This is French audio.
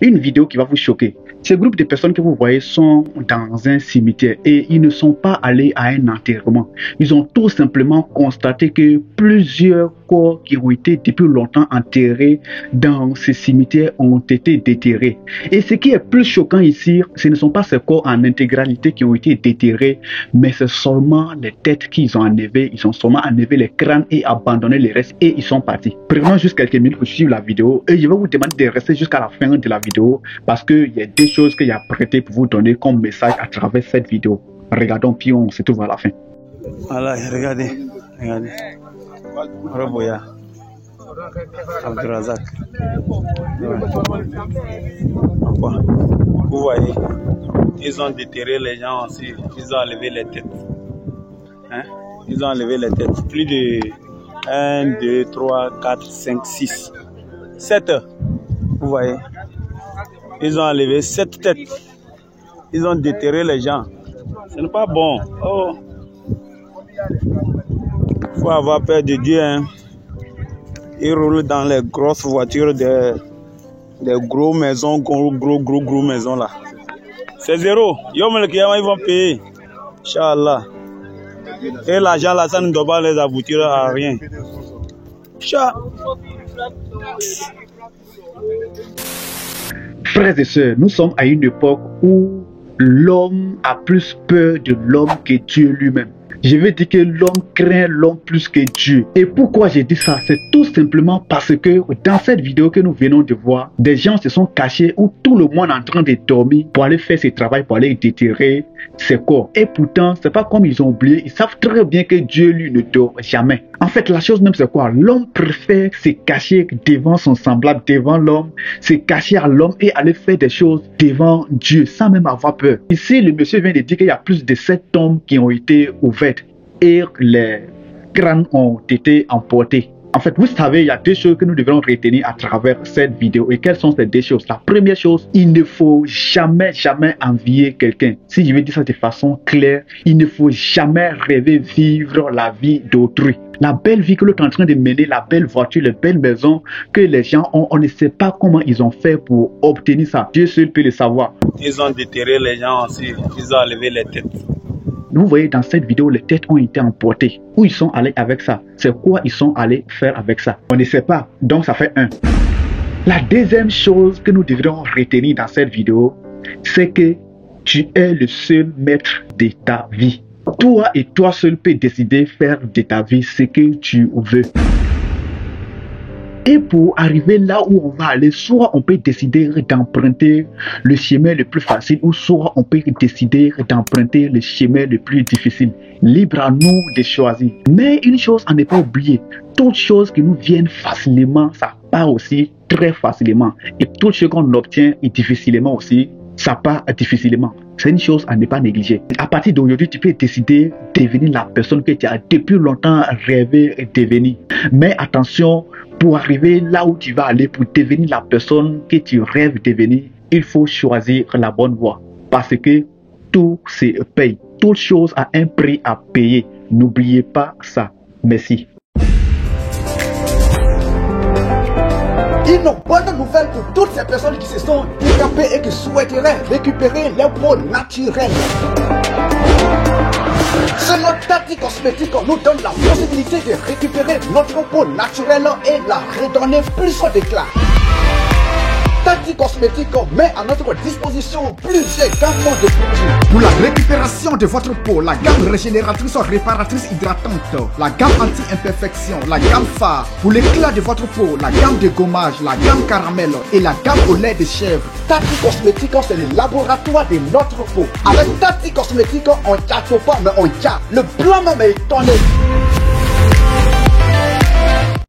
Une vidéo qui va vous choquer. Ces groupes de personnes que vous voyez sont dans un cimetière et ils ne sont pas allés à un enterrement. Ils ont tout simplement constaté que plusieurs corps qui ont été depuis longtemps enterrés dans ces cimetières ont été déterrés. Et ce qui est plus choquant ici, ce ne sont pas ces corps en intégralité qui ont été déterrés, mais c'est seulement les têtes qu'ils ont enlevées. Ils ont seulement enlevé les crânes et abandonné les restes et ils sont partis. Prenons juste quelques minutes pour suivre la vidéo et je vais vous demander de rester jusqu'à la fin de la vidéo parce qu'il y a des choses qu'il y a prêté pour vous donner comme message à travers cette vidéo. Regardons puis on se trouve à la fin. Voilà, regardez. Roboya. Abdurazak. Vous voyez, ils ont déterré les gens aussi. Ils ont enlevé les têtes. Hein? Ils ont enlevé les têtes. Plus de 1, 2, 3, 4, 5, 6, 7. Vous voyez. Ils ont enlevé 7 têtes. Ils ont déterré les gens. Ce n'est pas bon. Oh. Faut avoir peur de Dieu. Hein. Ils roulent dans les grosses voitures des gros maisons, gros maisons là. C'est zéro. Ils vont payer. Inch'Allah. Et l'argent là, ça ne doit pas les aboutir à rien. Frères et sœurs, nous sommes à une époque où l'homme a plus peur de l'homme que Dieu lui-même. Je veux dire que l'homme craint l'homme plus que Dieu. Et pourquoi j'ai dit ça? C'est tout simplement parce que dans cette vidéo que nous venons de voir, des gens se sont cachés où tout le monde est en train de dormir pour aller faire ce travail, pour aller déterrer ses corps. Et pourtant, c'est pas comme ils ont oublié. Ils savent très bien que Dieu, lui, ne dort jamais. En fait, la chose même, c'est quoi? L'homme préfère se cacher devant son semblable, devant l'homme, se cacher à l'homme et aller faire des choses devant Dieu, sans même avoir peur. Ici, le monsieur vient de dire qu'il y a plus de 7 tombes qui ont été ouvertes et les crânes ont été emportés. En fait, vous savez, il y a deux choses que nous devons retenir à travers cette vidéo. Et quelles sont ces deux choses? La première chose, il ne faut jamais envier quelqu'un. Si je veux dire ça de façon claire, il ne faut jamais rêver vivre la vie d'autrui. La belle vie que l'autre est en train de mener, la belle voiture, les belles maisons que les gens ont, on ne sait pas comment ils ont fait pour obtenir ça. Dieu seul peut le savoir. Ils ont déterré les gens aussi, ils ont enlevé les têtes. Vous voyez dans cette vidéo, les têtes ont été emportées. Où ils sont allés avec ça? C'est quoi ils sont allés faire avec ça? On ne sait pas. Donc ça fait 1. La deuxième chose que nous devrions retenir dans cette vidéo, c'est que tu es le seul maître de ta vie. Toi et toi seul peux décider faire de ta vie ce que tu veux. Et pour arriver là où on va aller, soit on peut décider d'emprunter le chemin le plus facile, ou soit on peut décider d'emprunter le chemin le plus difficile. Libre à nous de choisir. Mais une chose à ne pas oublier, toutes choses qui nous viennent facilement, ça part aussi très facilement. Et toutes choses qu'on obtient difficilement aussi, ça part difficilement. C'est une chose à ne pas négliger. À partir d'aujourd'hui, tu peux décider de devenir la personne que tu as depuis longtemps rêvé de devenir. Mais attention, pour arriver là où tu vas aller, pour devenir la personne que tu rêves de devenir, il faut choisir la bonne voie. Parce que tout se paye. Toute chose a un prix à payer. N'oubliez pas ça. Merci. Une bonne nouvelle pour toutes ces personnes qui se sont handicapées et qui souhaiteraient récupérer leur peau naturelle. Ce notre Tati Cosmétique nous donne la possibilité de récupérer notre peau naturelle et la redonner plus d'éclat. Tati Cosmétique met à notre disposition plusieurs gammes de produits. Pour la récupération de votre peau, la gamme régénératrice réparatrice hydratante, la gamme anti-imperfection, la gamme phare. Pour l'éclat de votre peau, la gamme de gommage, la gamme caramel et la gamme au lait de chèvre. Tati Cosmétique, c'est le laboratoire de notre peau. Avec Tati Cosmétique, on ne tâte pas, mais on tâte. Le blanc même est étonné.